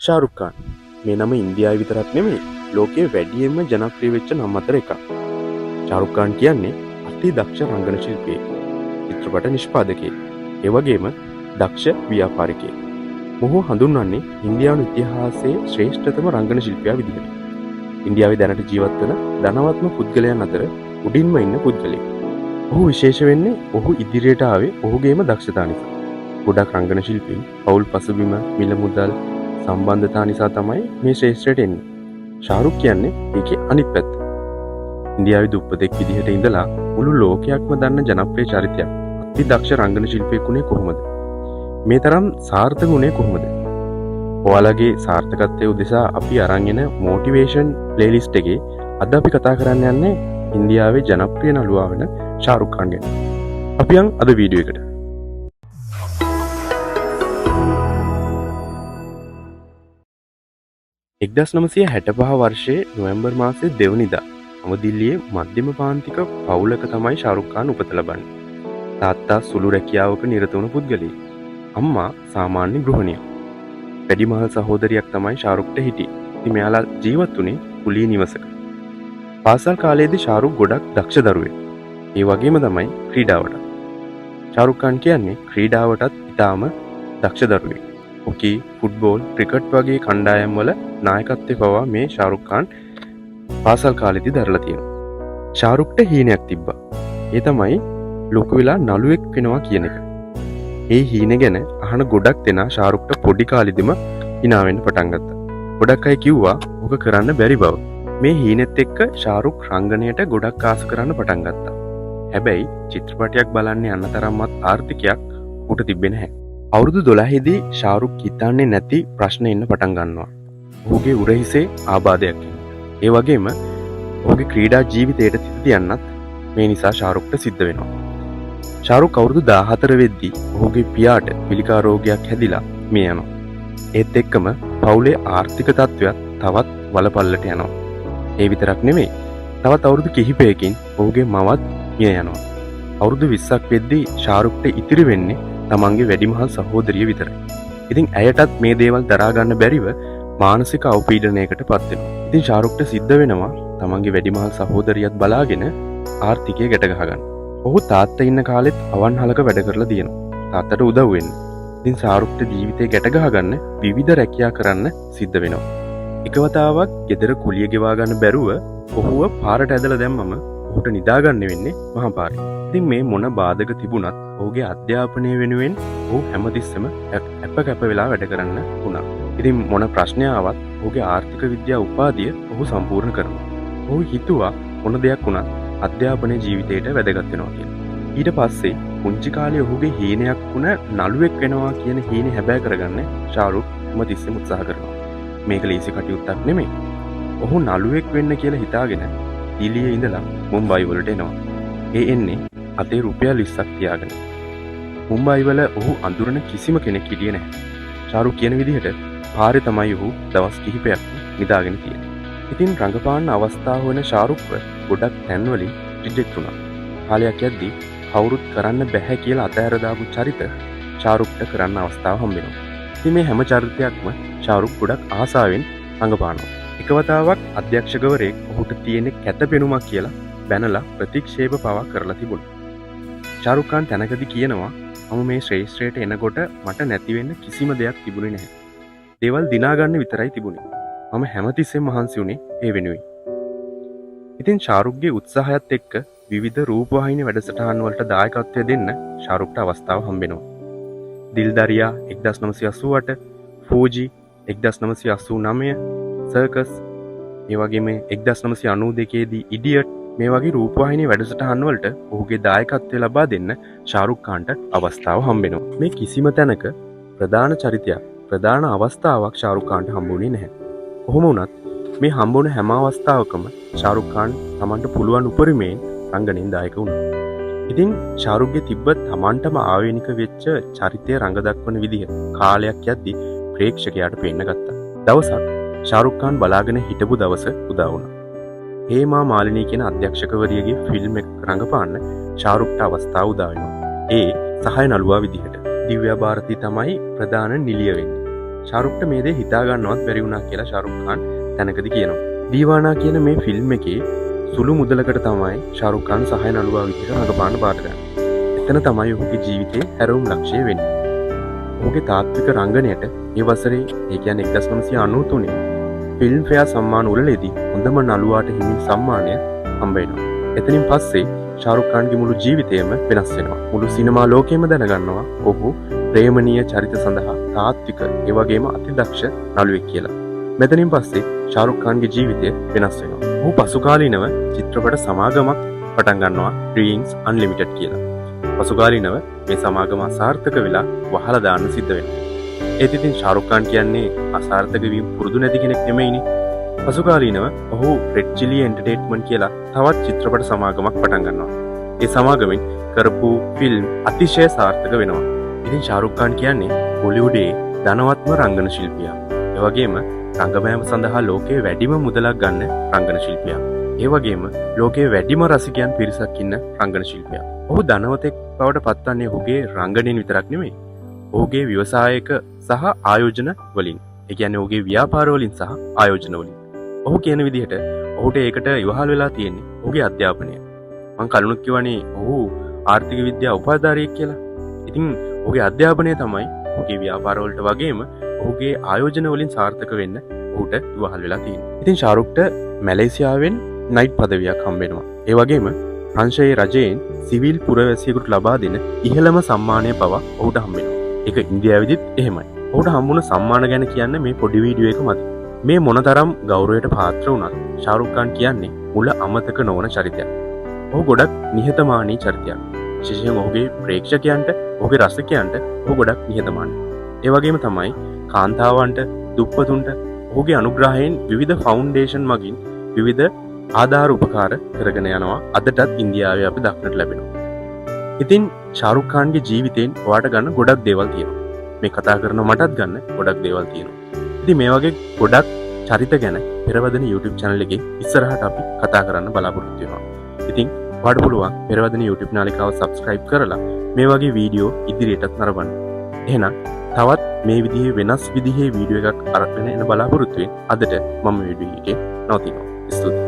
ශාරුක් ඛාන් මේ නම ඉන්දියාවේ විතරක් නෙමෙයි ලෝකයේ වැඩියෙන්ම ජනප්‍රිය වෙච්ච නම් අතර එකක්. ශාරුක් ඛාන් කියන්නේ අති දක්ෂ රංගන ශිල්පියෙක්, චිත්‍රපට නිෂ්පාදකයෙක්, ඒ වගේම දක්ෂ ව්‍යාපාරිකයෙක්. මොහු හඳුන්වන්නේ ඉන්දියානු ඉතිහාසයේ ශ්‍රේෂ්ඨතම රංගන ශිල්පියා විදිහට. ඉන්දියාවේ දැනට ජීවත් වන ධනවත්ම පුද්ගලයන් අතර උඩින්ම ඉන්න පුද්ගලයෙක්. ඔහු විශේෂ වෙන්නේ ඔහු ඉදිරියට ආවේ ඔහුගේම දක්ෂතා නිසා. ගොඩක් රංගන ශිල්පීන් පවුල් පසුබිම, මිල මුදල් සම්බන්ධතා නිසා තමයි මේ ශ්‍රේෂ්ඨයට එන්නේ. ශාරුක් කියන්නේ ඒකේ අනිත් පැත්ත. ඉන්දියාවේ දුප්පතෙක් විදිහට ඉඳලා මුළු ලෝකයක්ම දන්න ජනප්‍රිය චරිතයක්. අති දක්ෂ රංගන ශිල්පියෙක් උනේ කොහොමද? මේ තරම් සාර්ථක වුණේ කොහොමද? ඔයාලගේ සාර්ථකත්වයේ උදෙසා අපි අරන් එන මොටිවේෂන් ප්ලේලිස්ට් එකේ අද අපි කතා කරන්න යන්නේ ඉන්දියාවේ ජනප්‍රිය නළුවා වෙන ශාරුක් ඛාන් ගැන. අපි යන් අද වීඩියෝ එකට. එක්දස් 965 වර්ෂයේ නොවැම්බර් මාසයේ දෙවනිදා නවදිල්ලියේ මධ්‍යම පාන්තික පවුලක තමයි ශාරුක් ඛාන් උපත ලබන්නේ. තාත්තා සුළු රැකියාවක නිරත වුණු පුද්ගලයෙක්. අම්මා සාමාන්‍ය ගෘහණියක්. වැඩිමහල් සහෝදරියක් තමයි ශාරුක්ට හිටියේ. ඉතින් මෙයාලා ජීවත් වුණේ කුලී නිවසක. පාසල් කාලයේදී ශාරුක් ගොඩක් දක්ෂ දරුවෙක්. ඒ වගේම තමයි ක්‍රීඩාවට. ශාරුක් ඛාන් කියන්නේ ක්‍රීඩාවටත් ඉතාම දක්ෂ දරුවෙක්. හොකි, ෆුට්බෝල්, ක්‍රිකට් වගේ කණ්ඩායම් වල නායකත්වයේ පවා මේ ශාරුක් ඛාන් පාසල් කාලෙදී දරලා තියෙනවා. ශාරුක්ට හීනයක් තිබ්බා. ඒ තමයි ලොකු වෙලා නළුවෙක් වෙනවා කියන එක. ඒ හීන ගැන අහන ගොඩක් දෙනා ශාරුක්ට පොඩි කාලෙදිම hina වෙන්න පටන් ගත්තා. ගොඩක් අය කිව්වා ඔක කරන්න බැරි බව. මේ හීනෙත් එක්ක ශාරුක් රංගනයට ගොඩක් ආස කරන්න පටන් ගත්තා. හැබැයි චිත්‍රපටයක් බලන්න යන තරම්වත් ආර්ථිකයක් උට තිබෙන්නේ නැහැ. අවුරුදු 12 දී ශාරුක් හිතන්නේ නැති ප්‍රශ්න එන්න පටන් ගන්නවා. ඔහුගේ උරහිසේ ආබාධයක් එනවා. ඒ වගේම ඔහුගේ ක්‍රීඩා ජීවිතයට තිත තියන්නත් මේ නිසා ශාරුක්ට සිද්ධ වෙනවා. ශාරුක් අවුරුදු 14 වෙද්දී ඔහුගේ පියාට පිළිකා රෝගයක් හැදිලා මිය යනවා. ඒත් එක්කම පවුලේ ආර්ථික තත්ත්වයක් තවත් වලපල්ලට යනවා. ඒ විතරක් නෙමෙයි. තවත් අවුරුදු කිහිපයකින් ඔහුගේ මවත් මිය යනවා. අවුරුදු 20ක් වෙද්දී ශාරුක්ට ඉතිරි වෙන්නේ තමන්ගේ වැඩිමහල් සහෝදරිය විතරයි. ඉතින් ඇයටත් මේ දේවල් දරා ගන්න බැරිව මානසික අවපීඩනයකට පත් වෙනවා. ඉතින් ශාරුක්ට සිද්ධ වෙනවා තමන්ගේ වැඩිමහල් සහෝදරියත් බලාගෙන ආර්ථිකය ගැට ගහගන්න. ඔහු තාත්තා ඉන්න කාලෙත් අවන්හලක වැඩ කරලා තියෙනවා. තාත්තට උදව් වෙන්න. ඉතින් ශාරුක්ට ජීවිතේ ගැට ගහගන්න විවිධ රැකියා කරන්න සිද්ධ වෙනවා. එක වතාවක් ගෙදර කුලිය ගෙවා ගන්න බැරුව ඔහුව පාරට ඇදලා දැම්මම ඔහුට නිදාගන්න වෙන්නේ මහා පාරේ. ඉතින් මේ මොන බාධක තිබුණත් ඔහුගේ අධ්‍යාපනය වෙනුවෙන් ඔහු හැමතිස්සෙම අප කැප වෙලා වැඩ කරන්න වුණා. ඉතින් මොන ප්‍රශ්නයක් ආවත් ඔහුගේ ආර්ථික විද්‍යා උපාධිය ඔහු සම්පූර්ණ කරනවා. ඔහු හිතුවා මොන දෙයක් වුණත් අධ්‍යාපනය ජීවිතයට වැදගත් වෙනවා කියලා. ඊට පස්සේ පුංචි කාලේ ඔහුගේ හීනයක් වුණ නළුවෙක් වෙනවා කියන හීනේ හැබෑ කරගන්න ශාරුක් හැමතිස්සෙම උත්සාහ කරනවා. මේක ලීසි කටයුත්තක් නෙමෙයි. ඔහු නළුවෙක් වෙන්න කියලා හිතාගෙන දිල්ලියේ ඉඳලා මුම්බයි වලට එනවා. ඒ එන්නේ අතේ රුපියල් 20ක් තියාගෙන. මුම්බයි වල ඔහු අඳුරන කිසිම කෙනෙක් හිටියේ නැහැ. ශාරුක් කියන විදිහට පාරේ තමයි ඔහු දවස් කිහිපයක් නිදාගෙන තියෙන්නේ. ඉතින් රංගපාන අවස්ථාව වෙන ශාරුක්ව ගොඩක් තැන්වලින් රිජෙක්ට් වුණා. කාලයක් යද්දී කවුරුත් කරන්න බැහැ කියලා අතහැර දාපු චරිත ශාරුක්ට කරන්න අවස්ථාව හම්බ වෙනවා. ඉතින් මේ හැම චරිතයක්ම ශාරුක් ගොඩක් ආසාවෙන් රංගපානවා. එක වතාවක් අධ්‍යක්ෂකවරයෙක් ඔහුට තියෙන කැත පෙනුමක් කියලා බැනලා ප්‍රතික්ෂේප පවා කරලා තිබුණා. ශාරුක් ඛාන් තැනකදී කියනවා මම මේ ශ්‍රේෂ්ඨයට එනකොට මට නැති වෙන්න කිසිම දෙයක් තිබුණේ නැහැ. දේවල් දිනා ගන්න විතරයි තිබුණේ. මම හැමතිස්සෙම මහන්සි වුණේ ඒ වෙනුවෙන්. ඉතින් ශාරුක්ගේ උත්සාහයත් එක්ක විවිධ රූපවාහිනී වැඩසටහන් වලට දායකත්වය දෙන්න ශාරුක්ට අවස්ථාව හම්බෙනවා. දිල් දරියා 1988, ෆූජි 1989, සර්කස්, ඒ වගේම 1992 දී ඉඩියට් මේ වගේ රූපවාහිනී වැඩසටහන් වලට ඔහුගේ දායකත්වය ලබා දෙන්න ශාරුක් ඛාන්ට අවස්ථාව හම්බෙනවා. මේ කිසිම තැනක ප්‍රධාන චරිතයක්, ප්‍රධාන අවස්ථාවක් ශාරුක් ඛාන්ට හම්බුනේ නැහැ. කොහොම වුණත් මේ හම්බුන හැම අවස්ථාවකම ශාරුක් ඛාන් තමන්ට පුළුවන් උපරිමයෙන් රංගනයෙන් දායක වුණා. ඉතින් ශාරුක්ගේ තිබ්බ තමන්ටම ආවේනික වෙච්ච චරිතය රඟ දක්වන විදිහ කාලයක් යද්දී ප්‍රේක්ෂකයාට පේන්න ගත්තා. දවසක් ශාරුක් ඛාන් බලාගෙන හිටපු දවස උදා වුණා. හේමා මාලිනී කියන අධ්‍යක්ෂකවරියගේ ෆිල්ම් එක රඟපාන්න ශාරුක්ට අවස්ථාව උදා වෙනවා. ඒ සහාය නළුවා විදිහට. දිව්‍යා භාරති තමයි ප්‍රධාන නිලිය වෙන්නේ. ශාරුක්ට මේ දේ හිතා ගන්නවත් බැරි වුණා කියලා ශාරුක් ખાන් තැනකදී කියනවා. දීවානා කියන මේ ෆිල්ම් එකේ සුළු මුදලකට තමයි ශාරුක් ખાන් සහාය නළුවා විදිහට රඟපාන්න බාර ගන්නේ. එතන තමයි ඔහුගේ ජීවිතේ හැරවුම් ලක්ෂ්‍යය වෙන්නේ. ඔහුගේ තාත්වික රංගනයට ඒ වසරේ ඒ කියන්නේ 1993 ෆිල්ම් ෆෙයාර් සම්මාන උළෙලේදී හොඳම නළුවාට හිමි සම්මානය හම්බ වෙනවා. එතනින් පස්සේ ශාරුක් ખાන්ගේ මුළු ජීවිතයම වෙනස් වෙනවා. මුළු සිනමා ලෝකෙම දැනගන්නවා ඔහු ප්‍රේමණීය චරිත සඳහා තාත්වික ඒ වගේම අතිදක්ෂ නළුවෙක් කියලා. මෙතනින් පස්සේ ශාරුක් ખાන්ගේ ජීවිතය වෙනස් වෙනවා. ඔහු පසුකාලීනව චිත්‍රපට සමාගමක් පටන් ගන්නවා Dreams Unlimited කියලා. පසුකාලීනව මේ සමාගම අසාර්ථක වෙලා වහලා දාන්න සිද්ධ වෙනවා. ඒත් ඉතින් ශාරුක් ખાන් කියන්නේ අසාර්ථක වීම පුරුදු නැති කෙනෙක් නෙමෙයිනේ. පසුකාලීනව ඔහු රෙඩ් චිලි එන්ටර්ටේන්මන්ට් කියලා තවත් චිත්‍රපට සමාගමක් පටන් ගන්නවා. ඒ සමාගමෙන් කරපු ෆිල්ම් අතිශය සාර්ථක වෙනවා. ඉතින් ශාරුක් ખાන් කියන්නේ හොලිවුඩේ ධනවත්ම රංගන ශිල්පියා. ඒ වගේම රංගපෑම සඳහා ලෝකයේ වැඩිම මුදලක් ගන්න රංගන ශිල්පියා. ඒ වගේම ලෝකයේ වැඩිම රසිකයන් පිරිසක් ඉන්න රංගන ශිල්පියා. ඔහු ධනවතෙක් බවට පත්වන්නේ ඔහුගේ රංගනයෙන් විතරක් නෙමෙයි. ඔහුගේ ව්‍යවසායක සහ ආයෝජන වලින්. ඒ කියන්නේ ඔහුගේ ව්‍යාපාර වලින් සහ ආයෝජන වලින්. ඔහු කියන විදිහට ඔහුට ඒකට ඉවහල් වෙලා තියෙන්නේ ඔහුගේ අධ්‍යාපනය. මම කලිනුත් කිව්වනේ ඔහු ආර්ථික විද්‍යා උපාධාරියෙක් කියලා. ඉතින් ඔහුගේ අධ්‍යාපනය තමයි ඔහුගේ ව්‍යාපාර වලට වගේම ඔහුගේ ආයෝජන වලින් සාර්ථක වෙන්න ඔහුට ඉවහල් වෙලා තියෙනවා. ඉතින් ශාරුක්ට මැලේසියාවෙන් නයිට් පදවියක් හම්බ වෙනවා. ඒ වගේම ප්‍රංශයේ රජයෙන් සිවිල් පුරවැසියෙකුට ලබා දෙන ඉහළම සම්මානය පවා ඔහුට හම්බ වෙනවා. ඒක ඉන්දියාවේදීත් එහෙමයි. ඔහුට හම්බුණ සම්මාන ගැන කියන්න මේ පොඩි වීඩියෝ එක මදි. මේ මොනතරම් ගෞරවයට පාත්‍ර වුණත් ශාරුක් ખાන් කියන්නේ මුල අමතක නොවන චරිතයක්. ඔහු ගොඩක් නිහතමානී චරිතයක්. විශේෂයෙන් ඔහුගේ ප්‍රේක්ෂකයන්ට, ඔහුගේ රසිකයන්ට ඔහු ගොඩක් නිහතමානී. ඒ වගේම තමයි කාන්තාවන්ට, දුප්පතුන්ට ඔහුගේ අනුග්‍රහයෙන් විවිධ ෆවුන්ඩේෂන් මගින් විවිධ ආධාර උපකාර කරගෙන යනවා. අදටත් ඉන්දියාවේ අපි දක්නට ලැබෙනවා. ඉතින් ශාරුක් ખાන්ගේ ජීවිතයෙන් ඔයාට ගන්න ගොඩක් දේවල් තියෙනවා. මේ කතා කරන මටත් ගන්න ගොඩක් දේවල් තියෙනවා. ඉතින් මේ වගේ ගොඩක් චරිත ගැන පෙරවදන YouTube channel එකේ ඉස්සරහට අපි කතා කරන්න බලාපොරොත්තු වෙනවා. ඉතින් ඔයාට පුළුවන් පෙරවදන YouTube නාලිකාව subscribe කරලා මේ වගේ වීඩියෝ ඉදිරියටත් නරඹන්න. එහෙනම් තවත් මේ විදිහේ වෙනස් විදිහේ වීඩියෝ එකක් අරගෙන එන බලාපොරොත්තු වෙන අදට මම වීඩියෝ එකේ නවතිනවා. ස්තුතියි.